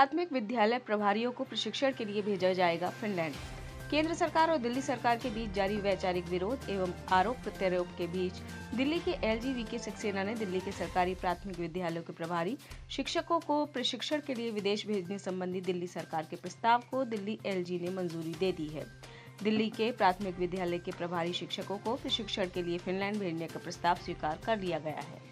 प्राथमिक विद्यालय प्रभारियों को प्रशिक्षण के लिए भेजा जाएगा फिनलैंड। केंद्र सरकार और दिल्ली सरकार के बीच जारी वैचारिक विरोध एवं आरोप प्रत्यारोप के बीच दिल्ली के एलजी वीके सक्सेना ने दिल्ली के सरकारी प्राथमिक विद्यालयों के प्रभारी शिक्षकों को प्रशिक्षण के लिए विदेश भेजने संबंधी दिल्ली सरकार के प्रस्ताव को दिल्ली एलजी ने मंजूरी दे दी है। दिल्ली के प्राथमिक विद्यालय के प्रभारी शिक्षकों को प्रशिक्षण के लिए फिनलैंड भेजने का प्रस्ताव स्वीकार कर लिया गया है।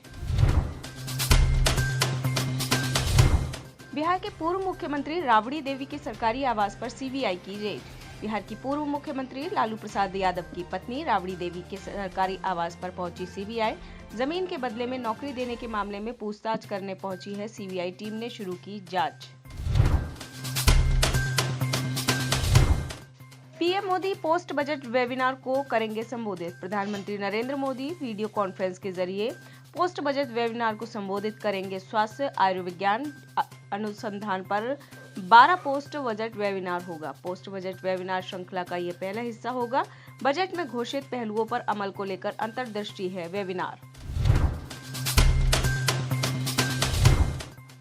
बिहार के पूर्व मुख्यमंत्री राबड़ी देवी के सरकारी आवास पर सीबीआई की रेड। बिहार की पूर्व मुख्यमंत्री लालू प्रसाद यादव की पत्नी राबड़ी देवी के सरकारी आवास पर पहुंची सीबीआई। जमीन के बदले में नौकरी देने के मामले में पूछताछ करने पहुंची है सीबीआई टीम ने शुरू की जांच। PM Modi post budget webinar को करेंगे संबोधित। प्रधानमंत्री नरेंद्र मोदी वीडियो कॉन्फ्रेंस के जरिए पोस्ट बजट वेबिनार को संबोधित करेंगे। स्वास्थ्य आयुर्विज्ञान अनुसंधान पर 12 पोस्ट बजट वेबिनार होगा। पोस्ट बजट वेबिनार श्रृंखला का यह पहला हिस्सा होगा। बजट में घोषित पहलुओं पर अमल को लेकर अंतर्दृष्टि है वेबिनार।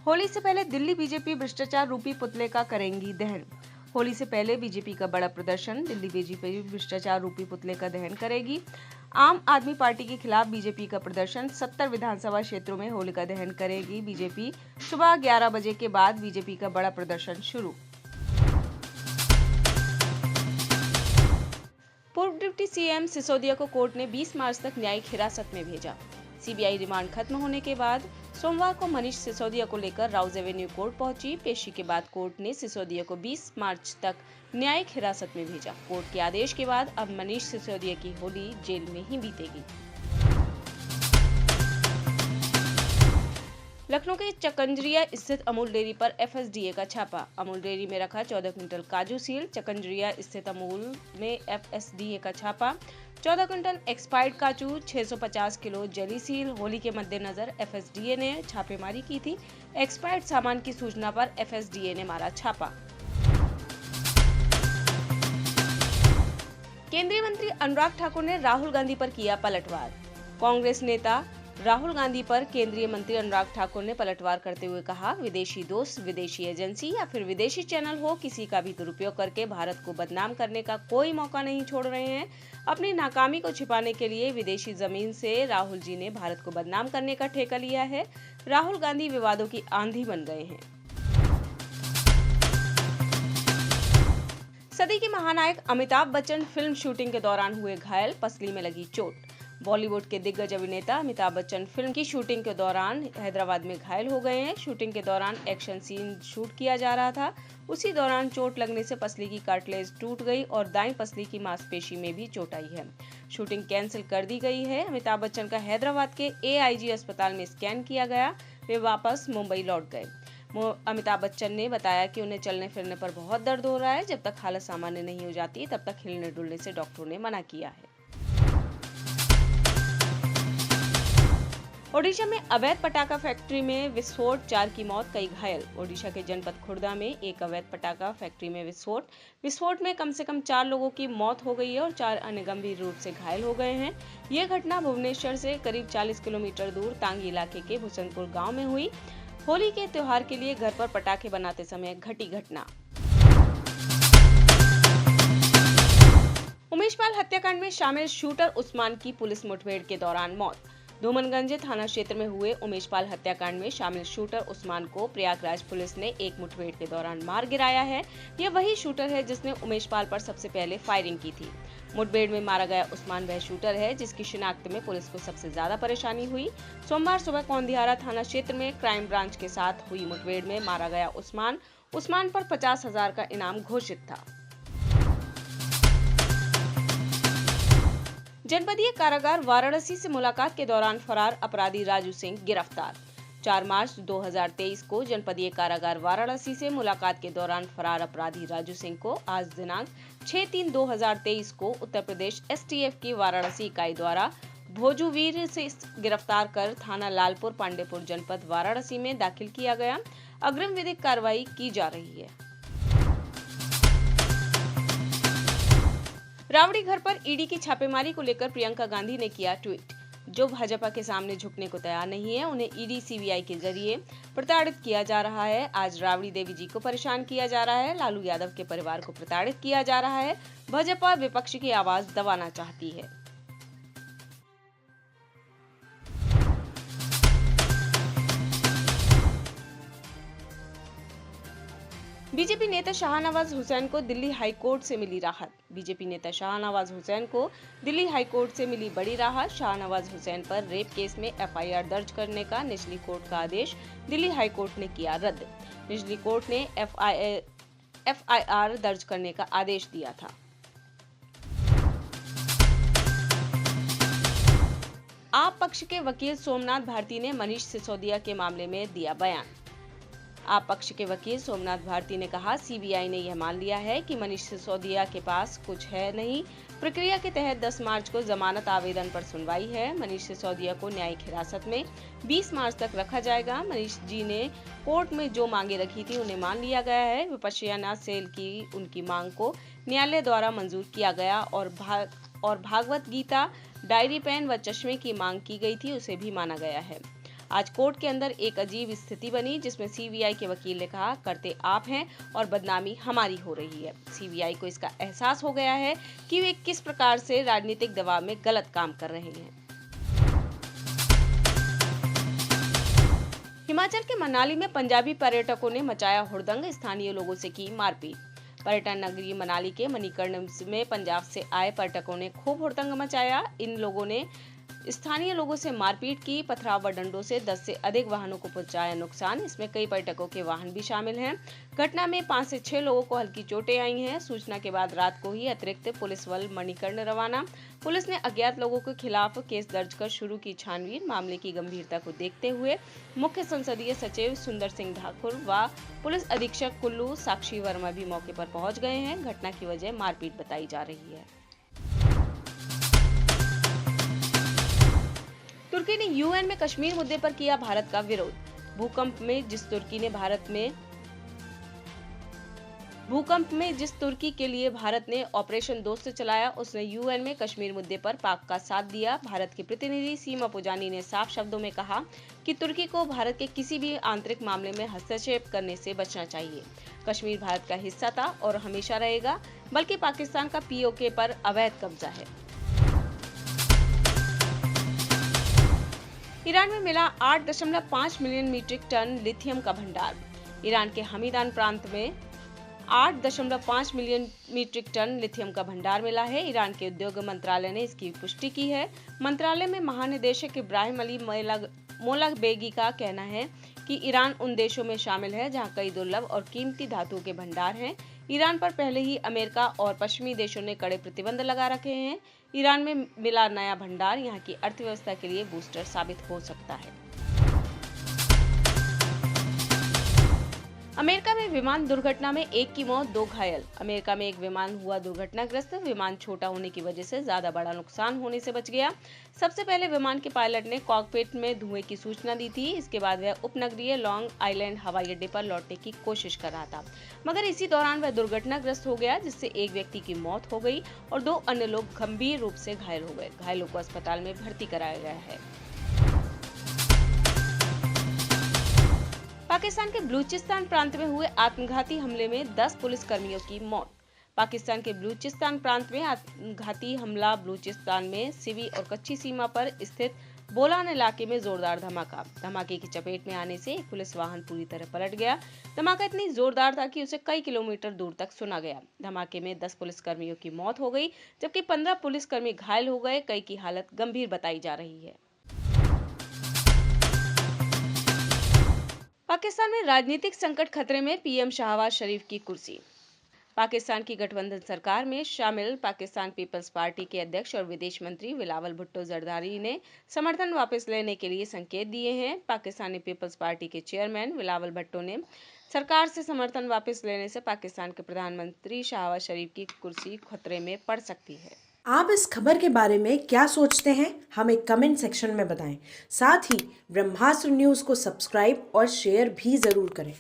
होली से पहले दिल्ली बीजेपी भ्रष्टाचार रूपी पुतले का करेंगी दहन। होली से पहले बीजेपी का बड़ा प्रदर्शन। दिल्ली बीजेपी भ्रष्टाचार रूपी पुतले का दहन करेगी। आम आदमी पार्टी के खिलाफ बीजेपी का प्रदर्शन। 70 विधानसभा क्षेत्रों में होलिका दहन करेगी बीजेपी। सुबह 11 बजे के बाद बीजेपी का बड़ा प्रदर्शन शुरू। पूर्व डिप्टी सीएम सिसोदिया को कोर्ट ने 20 मार्च तक न्यायिक हिरासत में भेजा। सीबीआई रिमांड खत्म होने के बाद सोमवार को मनीष सिसोदिया को लेकर राउज एवेन्यू कोर्ट पहुंची। पेशी के बाद कोर्ट ने सिसोदिया को 20 मार्च तक न्यायिक हिरासत में भेजा। कोर्ट के आदेश के बाद अब मनीष सिसोदिया की होली जेल में ही बीतेगी। लखनऊ के चकंजरिया स्थित अमूल डेयरी पर एफएसडीए का छापा। अमूल डेयरी में रखा 14 क्विंटल काजू सील। चकंजरिया स्थित अमूल में एफएसडीए का छापा। 14 क्विंटल एक्सपायर्ड काजू, 650 किलो जेली सील। होली के मद्देनजर एफएसडीए ने छापेमारी की थी। एक्सपायर्ड सामान की सूचना पर एफएसडीए ने मारा छापा। केंद्रीय मंत्री अनुराग ठाकुर ने राहुल गांधी पर किया पलटवार। कांग्रेस नेता राहुल गांधी पर केंद्रीय मंत्री अनुराग ठाकुर ने पलटवार करते हुए कहा, विदेशी दोस्त, विदेशी एजेंसी या फिर विदेशी चैनल हो, किसी का भी दुरुपयोग करके भारत को बदनाम करने का कोई मौका नहीं छोड़ रहे हैं। अपनी नाकामी को छिपाने के लिए विदेशी जमीन से राहुल जी ने भारत को बदनाम करने का ठेका लिया है। राहुल गांधी विवादों की आंधी बन गए हैं। सदी के महानायक अमिताभ बच्चन फिल्म शूटिंग के दौरान हुए घायल, पसली में लगी चोट। बॉलीवुड के दिग्गज अभिनेता अमिताभ बच्चन फिल्म की शूटिंग के दौरान हैदराबाद में घायल हो गए हैं। शूटिंग के दौरान एक्शन सीन शूट किया जा रहा था। उसी दौरान चोट लगने से पसली की कार्टिलेज टूट गई और दाईं पसली की मांसपेशी में भी चोट आई है। शूटिंग कैंसिल कर दी गई है। अमिताभ बच्चन का हैदराबाद के एआईजी अस्पताल में स्कैन किया गया। वे वापस मुंबई लौट गए। अमिताभ बच्चन ने बताया कि उन्हें चलने फिरने पर बहुत दर्द हो रहा है। जब तक हालत सामान्य नहीं हो जाती तब तक हिलने डुलने से डॉक्टरों ने मना किया है। ओडिशा में अवैध पटाखा फैक्ट्री में विस्फोट, 4 की मौत, कई घायल। ओडिशा के जनपद खुर्दा में एक अवैध पटाखा फैक्ट्री में विस्फोट में कम से कम 4 लोगों की मौत हो गई है और 4 अन्य गंभीर रूप से घायल हो गए हैं। यह घटना भुवनेश्वर से करीब 40 किलोमीटर दूर तांगी इलाके के भुसनपुर गांव में हुई। होली के त्योहार के लिए घर पर पटाखे बनाते समय घटी घटना। उमेश पाल हत्याकांड में शामिल शूटर उस्मान की पुलिस मुठभेड़ के दौरान मौत। धूमनगंज थाना क्षेत्र में हुए उमेश पाल हत्याकांड में शामिल शूटर उस्मान को प्रयागराज पुलिस ने एक मुठभेड़ के दौरान मार गिराया है। यह वही शूटर है जिसने उमेश पाल पर सबसे पहले फायरिंग की थी। मुठभेड़ में मारा गया उस्मान वह शूटर है जिसकी शिनाख्त में पुलिस को सबसे ज्यादा परेशानी हुई। सोमवार सुबह कौंदिहारा थाना क्षेत्र में क्राइम ब्रांच के साथ हुई मुठभेड़ में मारा गया उस्मान पर 50,000 का इनाम घोषित था। जनपदीय कारागार वाराणसी से मुलाकात के दौरान फरार अपराधी राजू सिंह गिरफ्तार। 4 मार्च 2023 को जनपदीय कारागार वाराणसी से मुलाकात के दौरान फरार अपराधी राजू सिंह को आज दिनांक 6/3/2023 को उत्तर प्रदेश एसटीएफ की वाराणसी इकाई द्वारा भोजूवीर से गिरफ्तार कर थाना लालपुर पांडेपुर जनपद वाराणसी में दाखिल किया गया। अग्रिम विधिक कार्रवाई की जा रही है। रावड़ी घर पर ईडी की छापेमारी को लेकर प्रियंका गांधी ने किया ट्वीट। जो भाजपा के सामने झुकने को तैयार नहीं है, उन्हें ईडी सीबीआई के जरिए प्रताड़ित किया जा रहा है। आज राबड़ी देवी जी को परेशान किया जा रहा है, लालू यादव के परिवार को प्रताड़ित किया जा रहा है। भाजपा विपक्ष की आवाज दबाना चाहती है। बीजेपी नेता शाहनवाज हुसैन को दिल्ली हाई कोर्ट से मिली राहत। बीजेपी नेता शाहनवाज हुसैन को दिल्ली हाई कोर्ट से मिली बड़ी राहत। शाहनवाज हुसैन पर रेप केस में एफआईआर दर्ज करने का निचली कोर्ट का आदेश दिल्ली हाई कोर्ट ने किया रद्द। निचली कोर्ट ने एफआईआर दर्ज करने का आदेश दिया था। आप पक्ष के वकील सोमनाथ भारती ने मनीष सिसोदिया के मामले में दिया बयान। आप पक्ष के वकील सोमनाथ भारती ने कहा, सीबीआई ने यह मान लिया है कि मनीष सिसोदिया के पास कुछ है नहीं। प्रक्रिया के तहत 10 मार्च को जमानत आवेदन पर सुनवाई है। मनीष सिसोदिया को न्यायिक हिरासत में 20 मार्च तक रखा जाएगा। मनीष जी ने कोर्ट में जो मांगे रखी थी उन्हें मान लिया गया है। विपश्यना सेल की उनकी मांग को न्यायालय द्वारा मंजूर किया गया और भागवत गीता, डायरी पेन व चश्मे की मांग की गई थी, उसे भी माना गया है। आज कोर्ट के अंदर एक अजीब स्थिति बनी, जिसमें सीबीआई के वकील ने कहा, करते आप हैं और बदनामी हमारी हो रही है। सीबीआई को इसका एहसास हो गया है कि वे किस प्रकार से राजनीतिक दबाव में गलत काम कर रहे हैं। हिमाचल के मनाली में पंजाबी पर्यटकों ने मचाया हुड़दंग, स्थानीय लोगों से की मारपीट। पर्यटन नगरी मनाली के मणिकर्ण में पंजाब से आए पर्यटकों ने खूब हुड़दंग मचाया। इन लोगों ने स्थानीय लोगों से मारपीट की। पथराव व डंडों से 10 से अधिक वाहनों को पहुंचाया नुकसान। इसमें कई पर्यटकों के वाहन भी शामिल हैं। घटना में 5 से 6 लोगों को हल्की चोटें आई हैं। सूचना के बाद रात को ही अतिरिक्त पुलिस बल मणिकर्ण रवाना। पुलिस ने अज्ञात लोगों के खिलाफ केस दर्ज कर शुरू की छानबीन। मामले की गंभीरता को देखते हुए मुख्य संसदीय सचिव सुंदर सिंह ठाकुर व पुलिस अधीक्षक कुल्लू साक्षी वर्मा भी मौके पर पहुंच गए हैं। घटना की वजह मारपीट बताई जा रही है। तुर्की ने यूएन में कश्मीर मुद्दे पर किया भारत का विरोध। भूकंप में जिस तुर्की के लिए भारत ने ऑपरेशन दोस्त चलाया, उसने यूएन में कश्मीर मुद्दे पर पाक का साथ दिया। भारत की प्रतिनिधि सीमा पुजानी ने साफ शब्दों में कहा कि तुर्की को भारत के किसी भी आंतरिक मामले में हस्तक्षेप करने से बचना चाहिए। कश्मीर भारत का हिस्सा था और हमेशा रहेगा, बल्कि पाकिस्तान का पीओके पर अवैध कब्जा है। ईरान में मिला 8.5 मिलियन मीट्रिक टन लिथियम का भंडार। ईरान के हमीदान प्रांत में 8.5 मिलियन मीट्रिक टन लिथियम का भंडार मिला है। ईरान के उद्योग मंत्रालय ने इसकी पुष्टि की है। मंत्रालय में महानिदेशक इब्राहिम अली मोलाबेगी का कहना है कि ईरान उन देशों में शामिल है जहां कई दुर्लभ और कीमती धातुओं के भंडार हैं। ईरान पर पहले ही अमेरिका और पश्चिमी देशों ने कड़े प्रतिबंध लगा रखे हैं। ईरान में मिला नया भंडार यहां की अर्थव्यवस्था के लिए बूस्टर साबित हो सकता है। अमेरिका में विमान दुर्घटना में 1 की मौत, 2 घायल। अमेरिका में एक विमान हुआ दुर्घटनाग्रस्त। विमान छोटा होने की वजह से ज्यादा बड़ा नुकसान होने से बच गया। सबसे पहले विमान के पायलट ने कॉकपिट में धुएं की सूचना दी थी। इसके बाद वह उपनगरीय लॉन्ग आइलैंड हवाई अड्डे पर लौटने की कोशिश कर रहा था, मगर इसी दौरान वह दुर्घटनाग्रस्त हो गया, जिससे एक व्यक्ति की मौत हो गई और 2 अन्य लोग गंभीर रूप से घायल हो गए। घायलों को अस्पताल में भर्ती कराया गया है। पाकिस्तान के बलूचिस्तान प्रांत में हुए आत्मघाती हमले में 10 पुलिसकर्मियों की मौत। पाकिस्तान के बलूचिस्तान प्रांत में आत्मघाती हमला। बलूचिस्तान में सिवी और कच्ची सीमा पर स्थित बोलान इलाके में जोरदार धमाका। धमाके की चपेट में आने से एक पुलिस वाहन पूरी तरह पलट गया। धमाका इतनी जोरदार था कि उसे कई किलोमीटर दूर तक सुना गया। धमाके में 10 पुलिसकर्मियों की मौत हो गई, जबकि 15 पुलिसकर्मी घायल हो गए। कई की हालत गंभीर बताई जा रही है। पाकिस्तान में राजनीतिक संकट खतरे में, पीएम शहबाज शरीफ की कुर्सी। पाकिस्तान की गठबंधन सरकार में शामिल पाकिस्तान पीपल्स पार्टी के अध्यक्ष और विदेश मंत्री बिलावल भुट्टो जरदारी ने समर्थन वापस लेने के लिए संकेत दिए हैं। पाकिस्तानी पीपल्स पार्टी के चेयरमैन बिलावल भुट्टो ने सरकार से समर्थन वापस लेने से पाकिस्तान के प्रधानमंत्री शहबाज शरीफ की कुर्सी खतरे में पड़ सकती है। आप इस खबर के बारे में क्या सोचते हैं, हमें कमेंट सेक्शन में बताएं। साथ ही ब्रह्मास्त्र न्यूज़ को सब्सक्राइब और शेयर भी जरूर करें।